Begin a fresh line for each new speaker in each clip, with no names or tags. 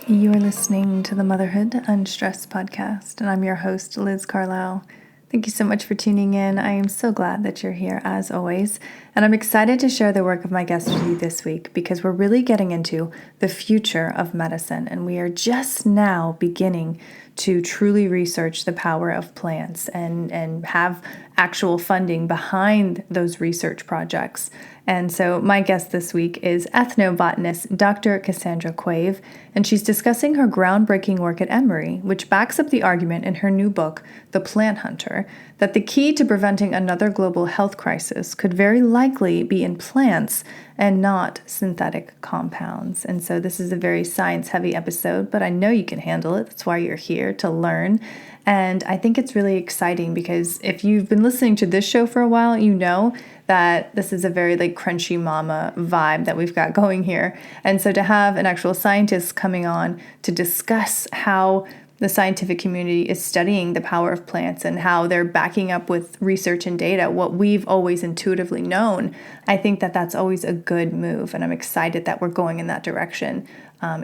You are listening to the Motherhood Unstressed podcast, and I'm your host, Liz Carlisle. Thank you so much for tuning in. I am so glad that you're here, as always, and I'm excited to share the work of my guest with you this week because we're really getting into the future of medicine, and we are just now beginning to truly research the power of plants and have actual funding behind those research projects. And so my guest this week is ethnobotanist Dr. Cassandra Quave, and she's discussing her groundbreaking work at Emory, which backs up the argument in her new book, The Plant Hunter, that the key to preventing another global health crisis could very likely be in plants and not synthetic compounds. And so this is a very science-heavy episode, but I know you can handle it. That's why you're here, to learn. And I think it's really exciting because if you've been listening to this show for a while, you know that this is a very crunchy mama vibe that we've got going here. And so to have an actual scientist coming on to discuss how the scientific community is studying the power of plants and how they're backing up with research and data what we've always intuitively known, I think that that's always a good move. And I'm excited that we're going in that direction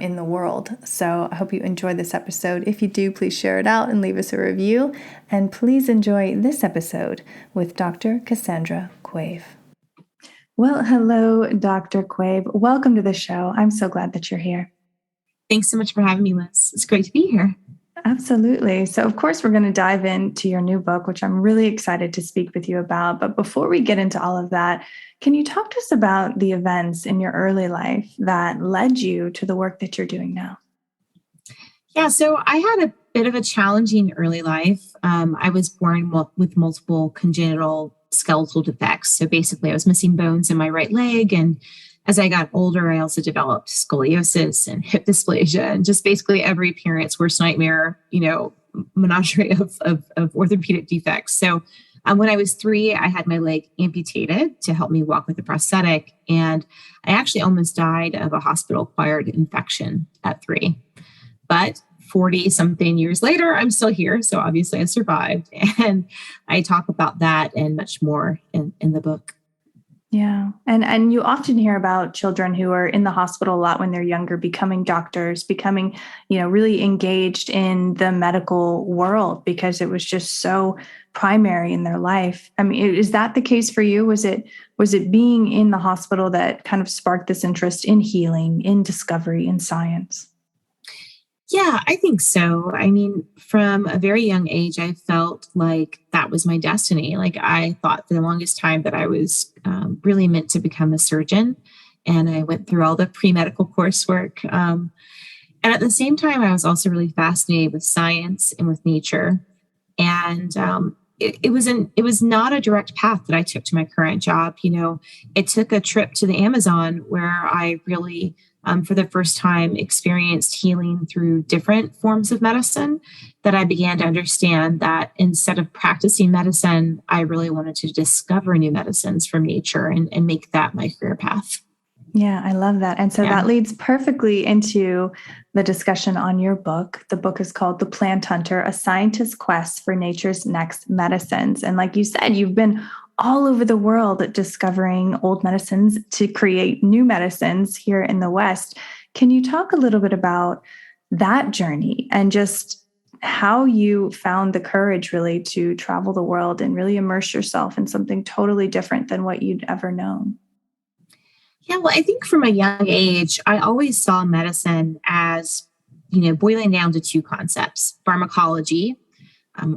in the world. So I hope you enjoyed this episode. If you do, please share it out and leave us a review. And please enjoy this episode with Dr. Cassandra Quave. Well, hello, Dr. Quave. Welcome to the show. I'm so glad that you're here.
Thanks so much for having me, Liz. It's great to be here.
Absolutely. So, of course, we're going to dive into your new book, which I'm really excited to speak with you about. But before we get into all of that, can you talk to us about the events in your early life that led you to the work that you're doing now?
Yeah, so I had a bit of a challenging early life. I was born with multiple congenital skeletal defects. So basically, I was missing bones in my right leg. And as I got older, I also developed scoliosis and hip dysplasia and just basically every parent's worst nightmare, menagerie of orthopedic defects. So when I was 3, I had my leg amputated to help me walk with a prosthetic. And I actually almost died of a hospital-acquired infection at 3. But 40 something years later, I'm still here. So obviously I survived. And I talk about that and much more in the book.
Yeah. And you often hear about children who are in the hospital a lot when they're younger, becoming doctors, becoming, really engaged in the medical world because it was just so primary in their life. I mean, is that the case for you? Was it being in the hospital that kind of sparked this interest in healing, in discovery, in science?
Yeah, I think so. I mean, from a very young age, I felt like that was my destiny. Like I thought for the longest time that I was really meant to become a surgeon. And I went through all the pre-medical coursework. And at the same time, I was also really fascinated with science and with nature. And it was not a direct path that I took to my current job. It took a trip to the Amazon where I really for the first time experienced healing through different forms of medicine that I began to understand that instead of practicing medicine, I really wanted to discover new medicines from nature and make that my career path.
Yeah, I love that. And so that leads perfectly into the discussion on your book. The book is called The Plant Hunter, A Scientist's Quest for Nature's Next Medicines. And like you said, you've been all over the world discovering old medicines to create new medicines here in the West. Can you talk a little bit about that journey and just how you found the courage really to travel the world and really immerse yourself in something totally different than what you'd ever known?
Yeah, well, I think from a young age, I always saw medicine as, boiling down to 2 concepts: pharmacology,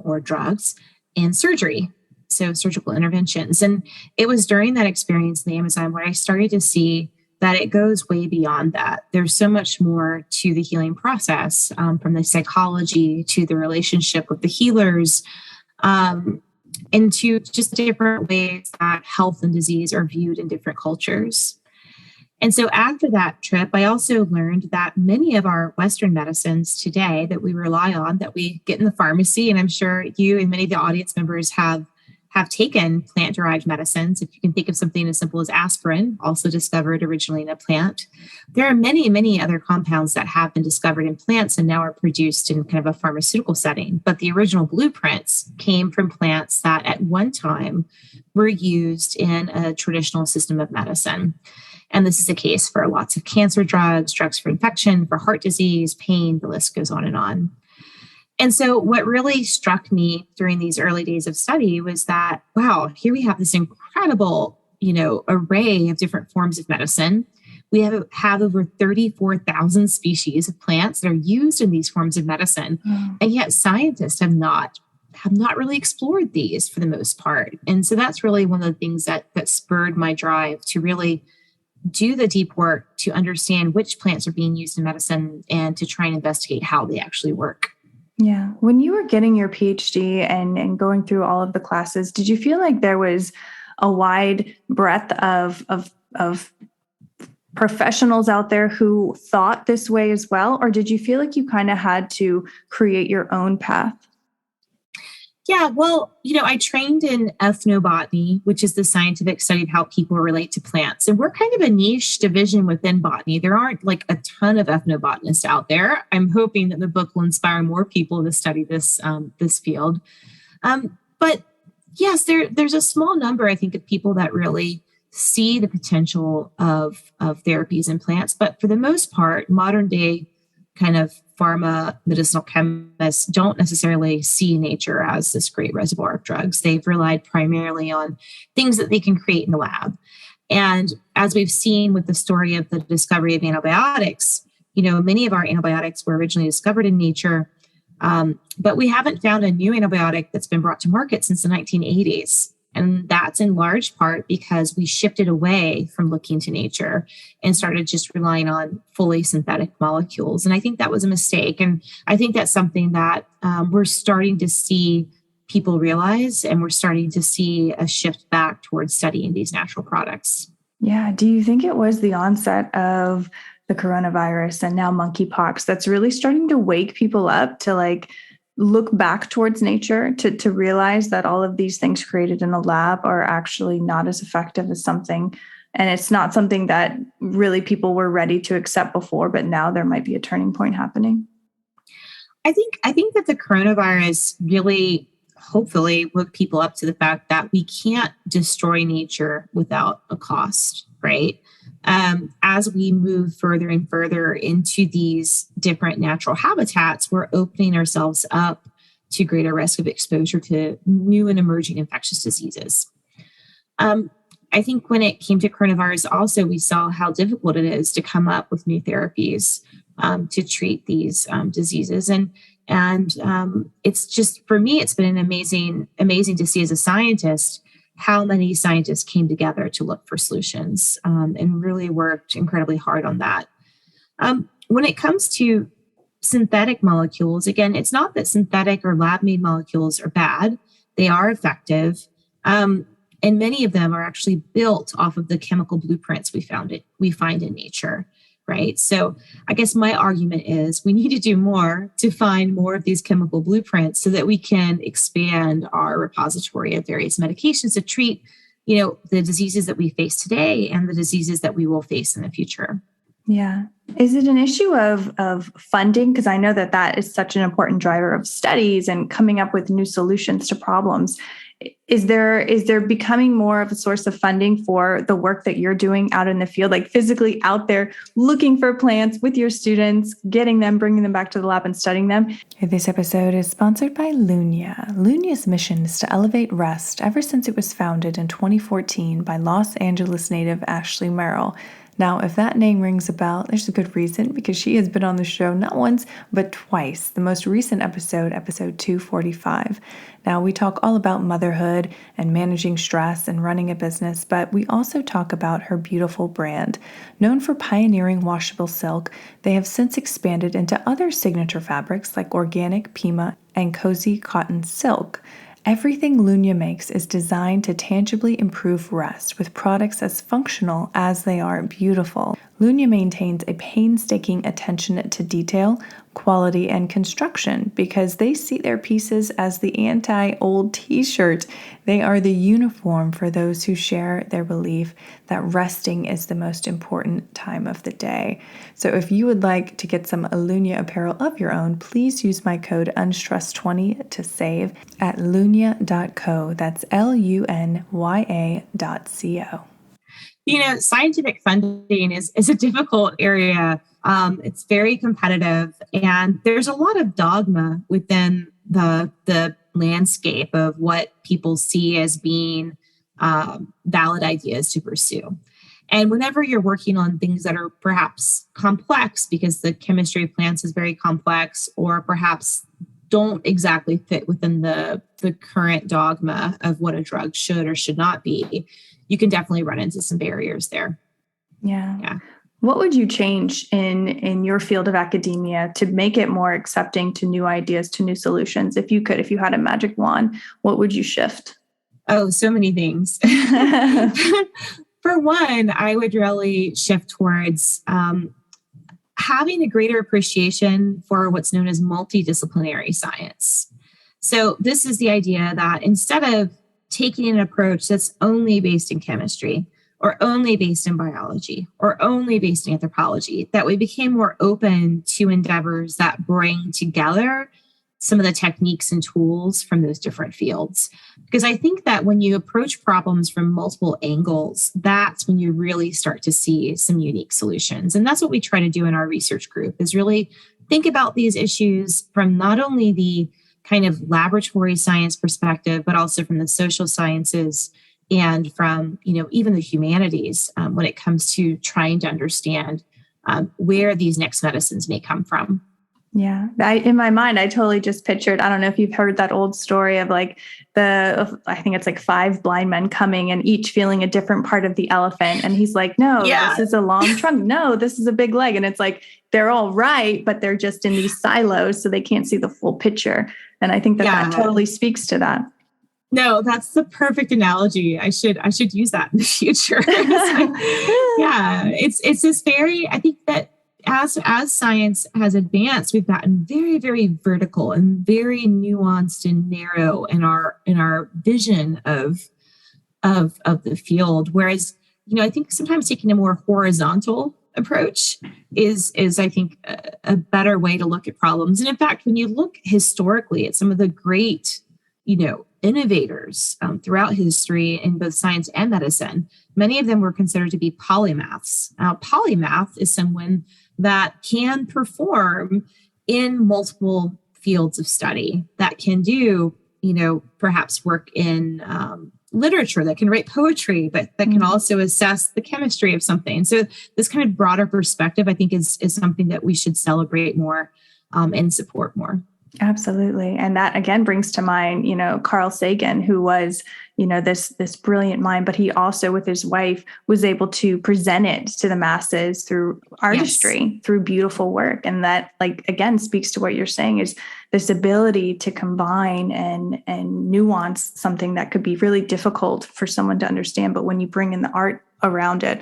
or drugs, and surgery. So surgical interventions. And it was during that experience in the Amazon where I started to see that it goes way beyond that. There's so much more to the healing process, from the psychology to the relationship with the healers, and to just different ways that health and disease are viewed in different cultures. And so after that trip, I also learned that many of our Western medicines today that we rely on, that we get in the pharmacy, and I'm sure you and many of the audience members have taken plant-derived medicines. If you can think of something as simple as aspirin, also discovered originally in a plant. There are many, many other compounds that have been discovered in plants and now are produced in kind of a pharmaceutical setting. But the original blueprints came from plants that at one time were used in a traditional system of medicine. And this is the case for lots of cancer drugs, drugs for infection, for heart disease, pain, the list goes on and on. And so what really struck me during these early days of study was that, wow, here we have this incredible, array of different forms of medicine. We have over 34,000 species of plants that are used in these forms of medicine. And yet scientists have not really explored these for the most part. And so that's really one of the things that spurred my drive to really do the deep work to understand which plants are being used in medicine and to try and investigate how they actually work.
Yeah. When you were getting your PhD and going through all of the classes, did you feel like there was a wide breadth of professionals out there who thought this way as well? Or did you feel like you kind of had to create your own path?
Yeah, well, I trained in ethnobotany, which is the scientific study of how people relate to plants. And we're kind of a niche division within botany. There aren't like a ton of ethnobotanists out there. I'm hoping that the book will inspire more people to study this field. But yes, there's a small number, I think, of people that really see the potential of therapies in plants. But for the most part, modern day kind of pharma medicinal chemists don't necessarily see nature as this great reservoir of drugs. They've relied primarily on things that they can create in the lab. And as we've seen with the story of the discovery of antibiotics, many of our antibiotics were originally discovered in nature, but we haven't found a new antibiotic that's been brought to market since the 1980s. And that's in large part because we shifted away from looking to nature and started just relying on fully synthetic molecules. And I think that was a mistake. And I think that's something that we're starting to see people realize, and we're starting to see a shift back towards studying these natural products.
Yeah. Do you think it was the onset of the coronavirus and now monkeypox that's really starting to wake people up to look back towards nature, to realize that all of these things created in a lab are actually not as effective as something, and it's not something that really people were ready to accept before, but now there might be a turning point happening?
I think that the coronavirus really hopefully woke people up to the fact that we can't destroy nature without a cost, right? As we move further and further into these different natural habitats, we're opening ourselves up to greater risk of exposure to new and emerging infectious diseases. I think when it came to coronavirus, also, we saw how difficult it is to come up with new therapies to treat these diseases. And it's just, for me, it's been amazing to see as a scientist how many scientists came together to look for solutions and really worked incredibly hard on that. When it comes to synthetic molecules, again, it's not that synthetic or lab-made molecules are bad. They are effective. And many of them are actually built off of the chemical blueprints we find in nature, right? So I guess my argument is we need to do more to find more of these chemical blueprints so that we can expand our repository of various medications to treat, the diseases that we face today and the diseases that we will face in the future.
Yeah. Is it an issue of funding? Because I know that is such an important driver of studies and coming up with new solutions to problems. Is there becoming more of a source of funding for the work that you're doing out in the field, like physically out there looking for plants with your students, getting them, bringing them back to the lab and studying them? This episode is sponsored by Lunya. Lunya's mission is to elevate rest ever since it was founded in 2014 by Los Angeles native Ashley Merrill. Now, if that name rings a bell, there's a good reason, because she has been on the show not once, but twice. The most recent episode 245. Now, we talk all about motherhood and managing stress and running a business, but we also talk about her beautiful brand. Known for pioneering washable silk, they have since expanded into other signature fabrics like organic Pima and cozy cotton silk. Everything Lunya makes is designed to tangibly improve rest with products as functional as they are beautiful. Lunya maintains a painstaking attention to detail, quality, and construction because they see their pieces as the anti-old t-shirt. They are the uniform for those who share their belief that resting is the most important time of the day. So if you would like to get some Lunya apparel of your own, please use my code UNSTRESS20 to save at lunya.co. That's LUNYA.co.
Scientific funding is a difficult area. It's very competitive, and there's a lot of dogma within the landscape of what people see as being valid ideas to pursue. And whenever you're working on things that are perhaps complex because the chemistry of plants is very complex, or perhaps don't exactly fit within the current dogma of what a drug should or should not be, you can definitely run into some barriers there.
Yeah. What would you change in your field of academia to make it more accepting to new ideas, to new solutions? If you had a magic wand, what would you shift?
Oh, so many things. For one, I would really shift towards having a greater appreciation for what's known as multidisciplinary science. So this is the idea that instead of taking an approach that's only based in chemistry, or only based in biology, or only based in anthropology, that we became more open to endeavors that bring together some of the techniques and tools from those different fields. Because I think that when you approach problems from multiple angles, that's when you really start to see some unique solutions. And that's what we try to do in our research group, is really think about these issues from not only the kind of laboratory science perspective, but also from the social sciences and from, even the humanities when it comes to trying to understand where these next medicines may come from.
Yeah. In my mind, I totally just pictured, I don't know if you've heard that old story of I think it's like 5 blind men coming and each feeling a different part of the elephant. And he's like, no, This is a long trunk. No, this is a big leg. And it's like, they're all right, but they're just in these silos, so they can't see the full picture. And I think that totally speaks to that.
No, that's the perfect analogy. I should use that in the future. It's this very, I think that as science has advanced, we've gotten very, very vertical and very nuanced and narrow in our vision of the field. Whereas, I think sometimes taking a more horizontal approach is I think a better way to look at problems. And in fact, when you look historically at some of the great, innovators throughout history in both science and medicine, many of them were considered to be polymaths. Now, polymath is someone that can perform in multiple fields of study, that can do, perhaps work in literature, that can write poetry, but that can also assess the chemistry of something. So this kind of broader perspective, I think, is something that we should celebrate more and support more.
Absolutely. And that again brings to mind, Carl Sagan, who was, this brilliant mind, but he also with his wife was able to present it to the masses through artistry, through beautiful work. And that again speaks to what you're saying, is this ability to combine and nuance something that could be really difficult for someone to understand. But when you bring in the art around it,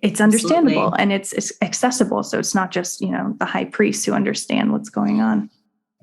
it's understandable and it's accessible. So it's not just, the high priests who understand what's going on.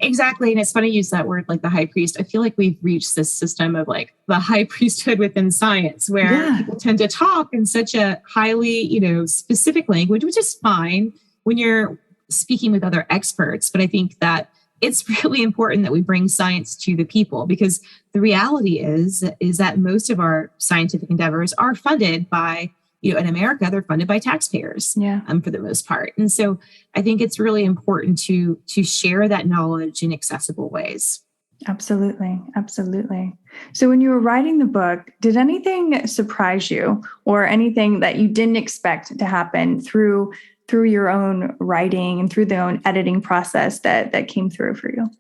Exactly. And it's funny you use that word, like the high priest. I feel like we've reached this system of the high priesthood within science, where people tend to talk in such a highly, specific language, which is fine when you're speaking with other experts. But I think that it's really important that we bring science to the people, because the reality is that most of our scientific endeavors are funded by, in America, they're funded by taxpayers for the most part. And so I think it's really important to share that knowledge in accessible ways.
Absolutely. Absolutely. So when you were writing the book, did anything surprise you, or anything that you didn't expect to happen through your own writing and through the own editing process that came through for you?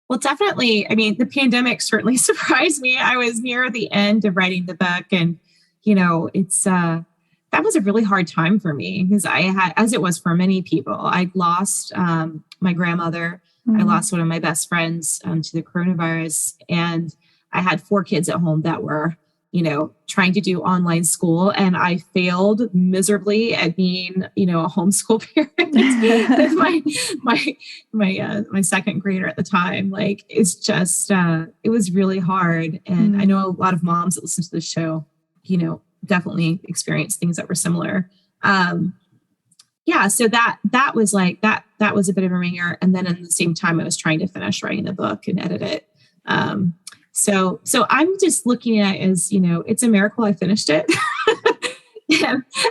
Well, definitely. I mean, the pandemic certainly surprised me. I was near the end of writing the book, and it's that was a really hard time for me, because I had, as it was for many people, I'd lost my grandmother. Mm-hmm. I lost one of my best friends to the coronavirus, and I had 4 kids at home that were, trying to do online school, and I failed miserably at being, a homeschool parent. my second grader at the time, it's just it was really hard, and I know a lot of moms that listen to the show, definitely experienced things that were similar. So that was that was a bit of a ringer. And then at the same time, I was trying to finish writing the book and edit it. So I'm just looking at it as, it's a miracle I finished it.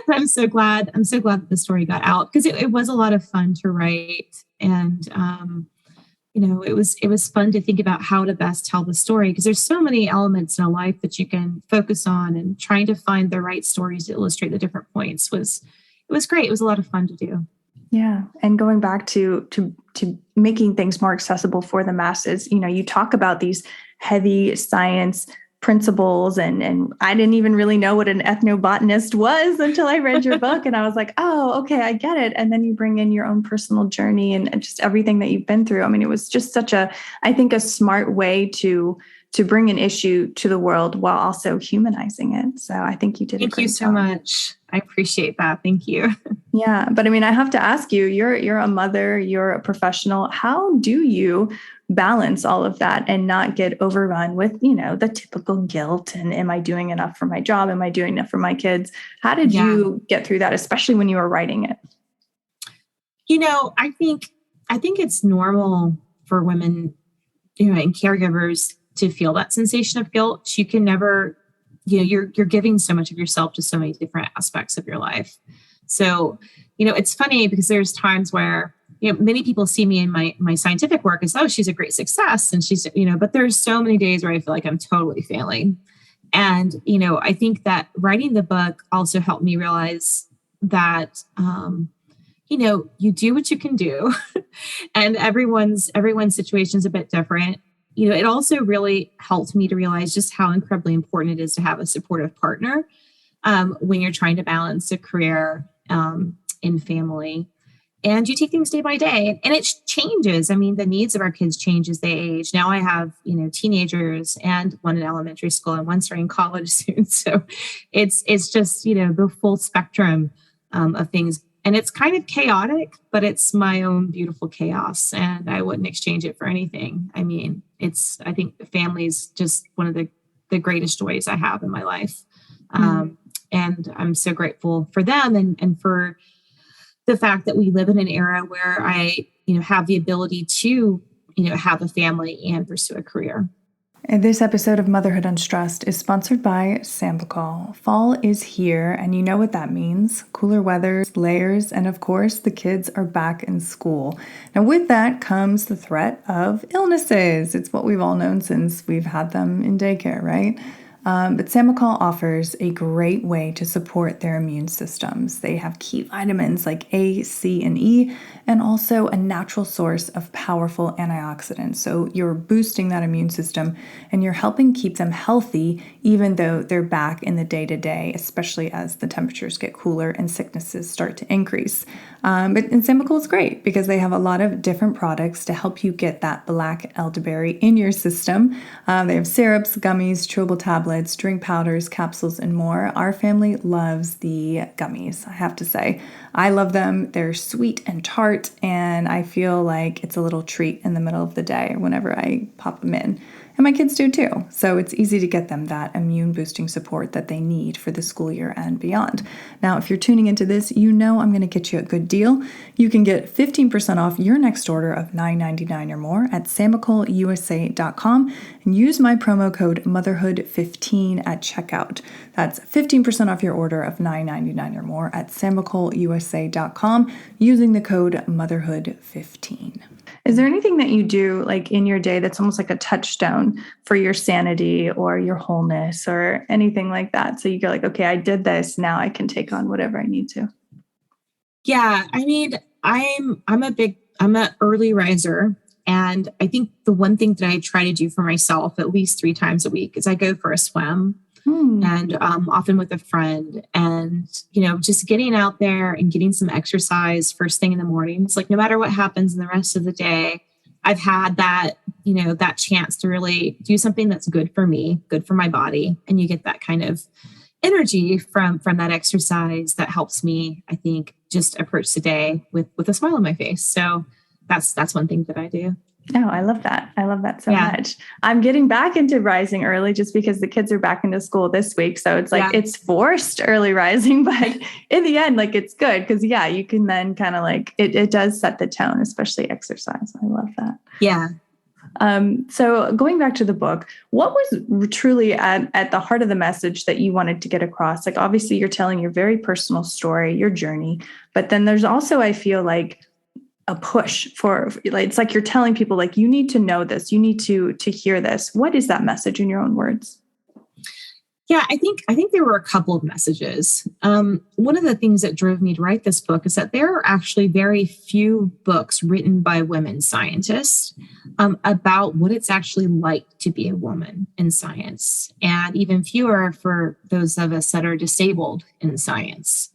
I'm so glad. I'm so glad that the story got out because it was a lot of fun to write. And, it was fun to think about how to best tell the story because there's so many elements in a life that you can focus on, and trying to find the right stories to illustrate the different points it was great. It was a lot of fun to do.
Yeah. And going back to making things more accessible for the masses, you talk about these heavy science principles, and I didn't even really know what an ethnobotanist was until I read your book. And I was like, oh, okay, I get it. And then you bring in your own personal journey and just everything that you've been through. I mean, it was just I think a smart way to bring an issue to the world while also humanizing it. So I think you did a great job.
Thank you so much. I appreciate that. Thank you.
Yeah. But I mean, I have to ask you, you're a mother, you're a professional. How do you balance all of that and not get overrun with, the typical guilt and am I doing enough for my job? Am I doing enough for my kids? How did you get through that, especially when you were writing it?
I think it's normal for women, and caregivers to feel that sensation of guilt. You can never, you're giving so much of yourself to so many different aspects of your life. So, it's funny because there's times where, many people see me in my scientific work as, oh, she's a great success. And she's, but there's so many days where I feel like I'm totally failing. And, I think that writing the book also helped me realize that, you do what you can do and everyone's situation is a bit different. It also really helped me to realize just how incredibly important it is to have a supportive partner when you're trying to balance a career and family. And you take things day by day, and it changes. I mean, the needs of our kids change as they age. Now I have, teenagers and one in elementary school and one starting college soon. So it's just, the full spectrum of things. And it's kind of chaotic, but it's my own beautiful chaos, and I wouldn't exchange it for anything. I mean, I think the family is just one of the greatest joys I have in my life. And I'm so grateful for them and for the fact that we live in an era where I, have the ability to, have a family and pursue a career.
And this episode of Motherhood Unstressed is sponsored by Sambucol. Fall is here, and you know what that means. Cooler weather, layers, and of course, the kids are back in school. Now, with that comes the threat of illnesses. It's what we've all known since we've had them in daycare, right? But Sambucol offers a great way to support their immune systems. They have key vitamins like A, C, and E, and also a natural source of powerful antioxidants. So you're boosting that immune system and you're helping keep them healthy, even though they're back in the day-to-day, especially as the temperatures get cooler and sicknesses start to increase. But Sambucol is great because they have a lot of different products to help you get that black elderberry in your system. They have syrups, gummies, chewable tablets, drink powders, capsules, and more. Our family loves the gummies, I have to say. I love them. They're sweet and tart, and I feel like it's a little treat in the middle of the day whenever I pop them in. And my kids do too. So it's easy to get them that immune boosting support that they need for the school year and beyond. Now, if you're tuning into this, you know I'm going to get you a good deal. You can get 15% off your next order of $9.99 or more at sambucolusa.com and use my promo code motherhood15 at checkout. That's 15% off your order of $9.99 or more at sambucolusa.com using the code motherhood15. Is there anything that you do like in your day that's almost like a touchstone for your sanity or your wholeness or anything like that? So you go like, okay, I did this. Now I can take on whatever I need to.
Yeah. I mean, I'm an early riser. And I think the one thing that I try to do for myself at least 3 times a week is I go for a swim. And often with a friend, and, just getting out there and getting some exercise first thing in the morning. It's like, no matter what happens in the rest of the day, I've had that, that chance to really do something that's good for me, good for my body. And you get that kind of energy from that exercise that helps me, I think, just approach the day with a smile on my face. So that's one thing that I do.
Oh, I love that. I love that so much. I'm getting back into rising early just because the kids are back into school this week. So it's like, it's forced early rising, but in the end, like it's good because you can then kind of like, it does set the tone, especially exercise. I love that.
Yeah.
So going back to the book, what was truly at the heart of the message that you wanted to get across? Like, obviously you're telling your very personal story, your journey, but then there's also, I feel like, a push for, like, it's like you're telling people, like, you need to know this, you need to hear this. What is that message in your own words?
Yeah, I think there were a couple of messages. One of the things that drove me to write this book is that there are actually very few books written by women scientists about what it's actually like to be a woman in science, and even fewer for those of us that are disabled in science.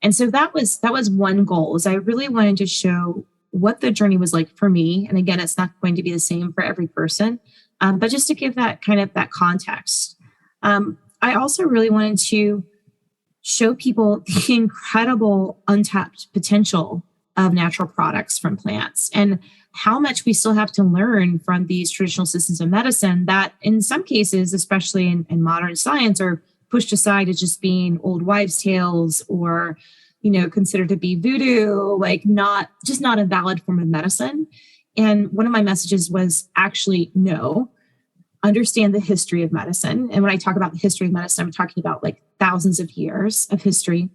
And so that was one goal, is I really wanted to show what the journey was like for me. And again, it's not going to be the same for every person, but just to give that kind of that context. I also really wanted to show people the incredible untapped potential of natural products from plants, and how much we still have to learn from these traditional systems of medicine that in some cases, especially in modern science, are pushed aside as just being old wives' tales, or, considered to be voodoo, like not a valid form of medicine. And one of my messages was actually, no, understand the history of medicine. And when I talk about the history of medicine, I'm talking about like thousands of years of history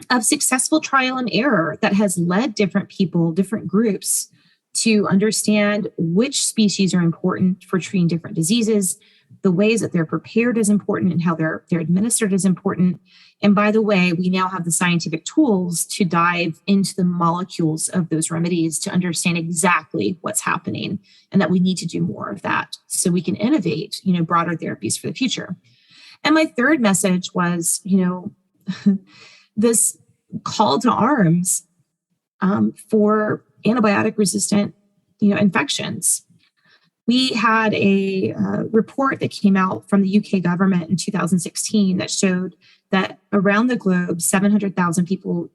of successful trial and error that has led different people, different groups, to understand which species are important for treating different diseases. The ways that they're prepared is important, and how they're administered is important. And by the way, we now have the scientific tools to dive into the molecules of those remedies to understand exactly what's happening, and that we need to do more of that so we can innovate, broader therapies for the future. And my third message was, this call to arms for antibiotic resistant, infections. We had a report that came out from the UK government in 2016 that showed that around the globe, 700,000 people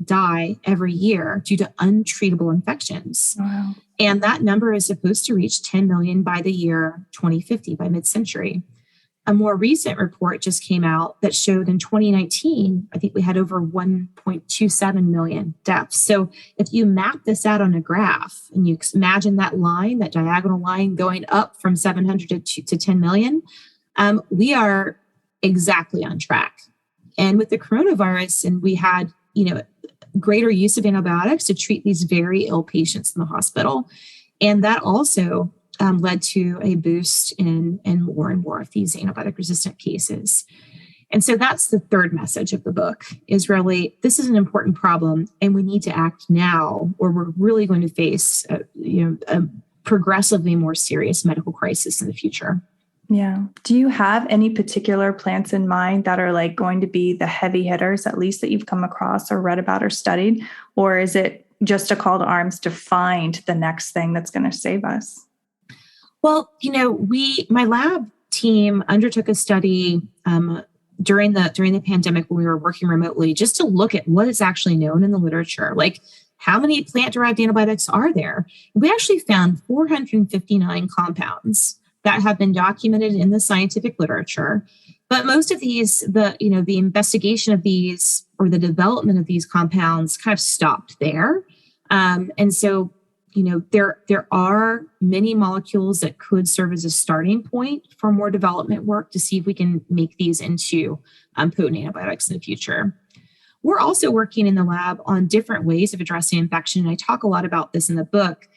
die every year due to untreatable infections.
Wow.
And that number is supposed to reach 10 million by the year 2050, by mid-century. A more recent report just came out that showed in 2019, I think we had over 1.27 million deaths. So if you map this out on a graph and you imagine that line, that diagonal line going up from 700 to 10 million, we are exactly on track. And with the coronavirus, and we had, greater use of antibiotics to treat these very ill patients in the hospital. And that also led to a boost in more and more of these antibiotic resistant cases. And so that's the third message of the book, is really, this is an important problem and we need to act now, or we're really going to face a progressively more serious medical crisis in the future.
Yeah. Do you have any particular plants in mind that are like going to be the heavy hitters, at least that you've come across or read about or studied? Or is it just a call to arms to find the next thing that's going to save us?
Well, my lab team undertook a study during the pandemic when we were working remotely, just to look at what is actually known in the literature. Like, how many plant-derived antibiotics are there? We actually found 459 compounds that have been documented in the scientific literature. But most of these, the investigation of these, or the development of these compounds, kind of stopped there. And so, there are many molecules that could serve as a starting point for more development work to see if we can make these into potent antibiotics in the future. We're also working in the lab on different ways of addressing infection. And I talk a lot about this in the book.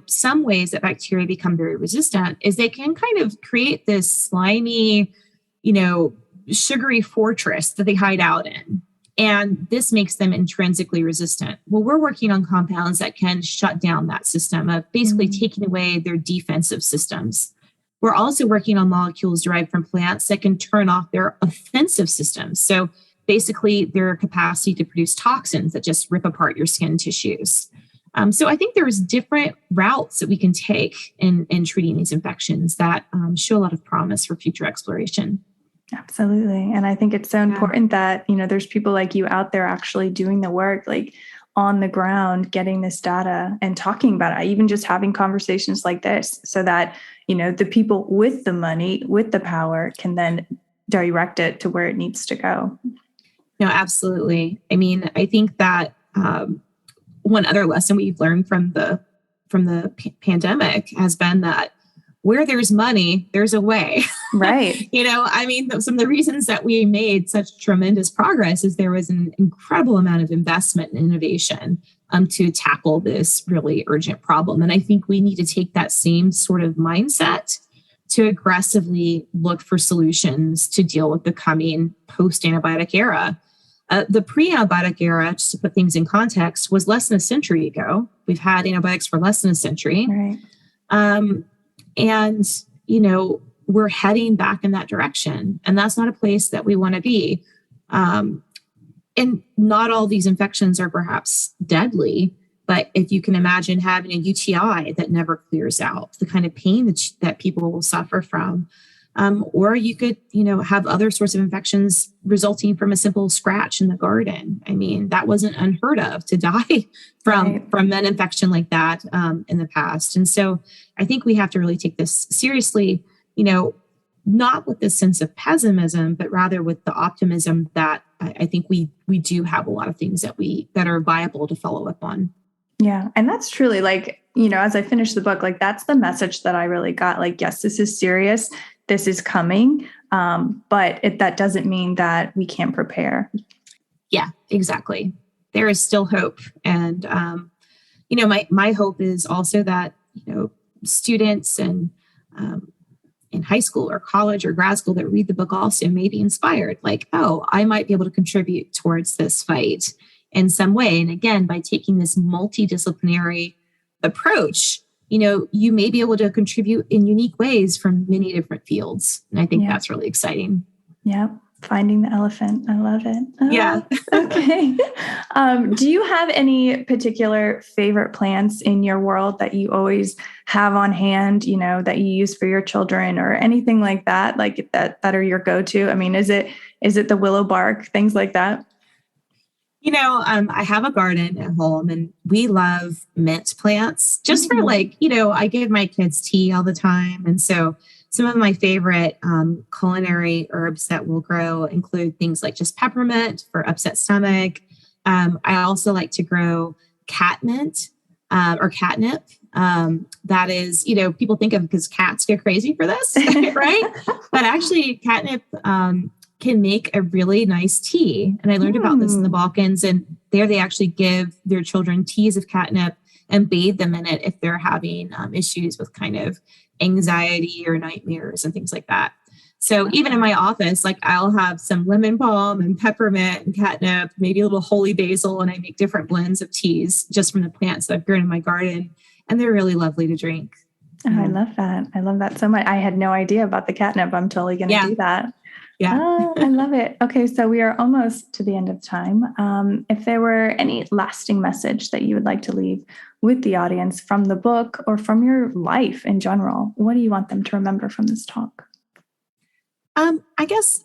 Some ways that bacteria become very resistant is they can kind of create this slimy, sugary fortress that they hide out in. And this makes them intrinsically resistant. Well, we're working on compounds that can shut down that system of basically taking away their defensive systems. We're also working on molecules derived from plants that can turn off their offensive systems. So basically their capacity to produce toxins that just rip apart your skin tissues. So I think there's different routes that we can take in treating these infections that show a lot of promise for future exploration.
Absolutely. And I think it's so important that, there's people like you out there actually doing the work, like on the ground, getting this data and talking about it, even just having conversations like this, so that, the people with the money, with the power, can then direct it to where it needs to go.
No, absolutely. I mean, I think that one other lesson we've learned from the from the pandemic has been that where there's money, there's a way.
Right.
Some of the reasons that we made such tremendous progress is there was an incredible amount of investment and innovation to tackle this really urgent problem. And I think we need to take that same sort of mindset to aggressively look for solutions to deal with the coming post-antibiotic era. The pre-antibiotic era, just to put things in context, was less than a century ago. We've had antibiotics for less than a century.
Right.
And, we're heading back in that direction. And that's not a place that we want to be. And not all these infections are perhaps deadly, but if you can imagine having a UTI that never clears out, the kind of pain that people will suffer from, or you could, have other sorts of infections resulting from a simple scratch in the garden. I mean, that wasn't unheard of to die from an infection like that in the past. And so I think we have to really take this seriously, not with this sense of pessimism, but rather with the optimism that I think we do have a lot of things that are viable to follow up on.
Yeah. And that's truly as I finished the book, that's the message that I really got. Yes, this is serious. This is coming. But that doesn't mean that we can't prepare.
Yeah, exactly. There is still hope. And, my hope is also that, students and in high school or college or grad school that read the book also may be inspired. I might be able to contribute towards this fight in some way. And again, by taking this multidisciplinary approach, you may be able to contribute in unique ways from many different fields. And I think that's really exciting.
Yeah. Finding the elephant. I love it. Oh,
yeah.
Okay. Do you have any particular favorite plants in your world that you always have on hand, that you use for your children or anything like that, that are your go-to? I mean, is it the willow bark, things like that?
I have a garden at home and we love mint plants just for I give my kids tea all the time. And so some of my favorite culinary herbs that will grow include things like just peppermint for upset stomach. I also like to grow catmint or catnip. That is, people think of because cats get crazy for this, right? But actually catnip can make a really nice tea. And I learned about this in the Balkans, and there they actually give their children teas of catnip and bathe them in it if they're having issues with kind of anxiety or nightmares and things like that. So even in my office, I'll have some lemon balm and peppermint and catnip, maybe a little holy basil, and I make different blends of teas just from the plants that I've grown in my garden. And they're really lovely to drink.
Oh, I love that. I love that so much. I had no idea about the catnip. I'm totally going to do that.
Yeah.
Oh, I love it. Okay. So we are almost to the end of time. If there were any lasting message that you would like to leave with the audience from the book or from your life in general, what do you want them to remember from this talk?
I guess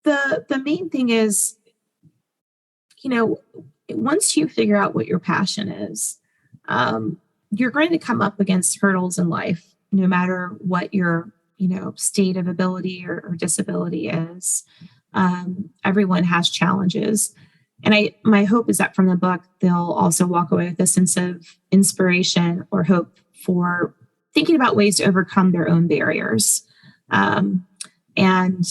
the main thing is, once you figure out what your passion is, you're going to come up against hurdles in life, no matter what your state of ability or disability is. Everyone has challenges. And my hope is that from the book, they'll also walk away with a sense of inspiration or hope for thinking about ways to overcome their own barriers. And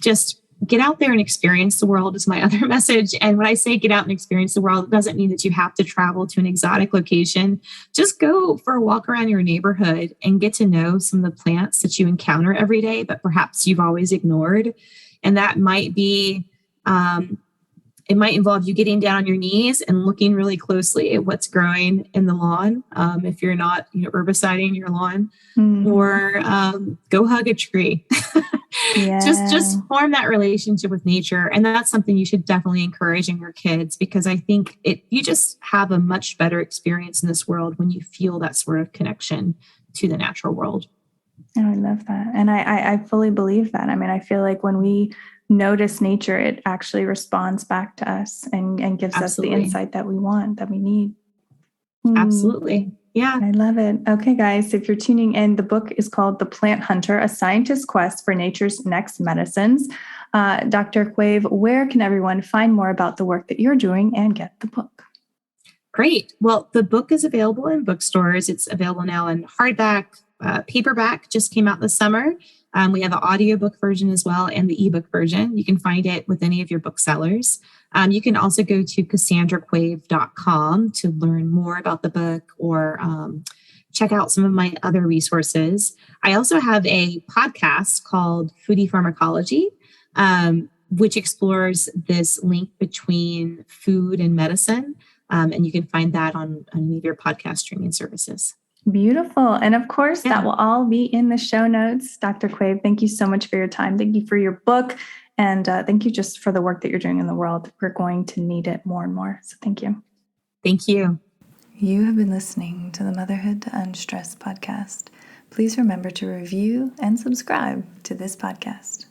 just get out there and experience the world is my other message. And when I say get out and experience the world, it doesn't mean that you have to travel to an exotic location. Just go for a walk around your neighborhood and get to know some of the plants that you encounter every day, but perhaps you've always ignored. And that might be, it might involve you getting down on your knees and looking really closely at what's growing in the lawn. If you're not herbiciding your lawn, or go hug a tree.
Yeah.
Just form that relationship with nature. And that's something you should definitely encourage in your kids, because I think you just have a much better experience in this world when you feel that sort of connection to the natural world.
Oh, I love that. And I fully believe that. I mean, I feel like when we notice nature, it actually responds back to us and gives us the insight that we want, that we need.
Absolutely. Yeah.
I love it. Okay, guys, if you're tuning in, the book is called The Plant Hunter, A Scientist's Quest for Nature's Next Medicines. Dr. Quave, where can everyone find more about the work that you're doing and get the book?
Great. Well, the book is available in bookstores. It's available now in hardback, paperback just came out this summer. We have an audiobook version as well and the ebook version. You can find it with any of your booksellers. You can also go to CassandraQuave.com to learn more about the book or check out some of my other resources. I also have a podcast called Foodie Pharmacology, which explores this link between food and medicine. And you can find that on any of your podcast streaming services.
Beautiful. And of course, that will all be in the show notes. Dr. Quave, thank you so much for your time. Thank you for your book. And thank you just for the work that you're doing in the world. We're going to need it more and more. So thank you.
Thank you.
You have been listening to the Motherhood Unstressed podcast. Please remember to review and subscribe to this podcast.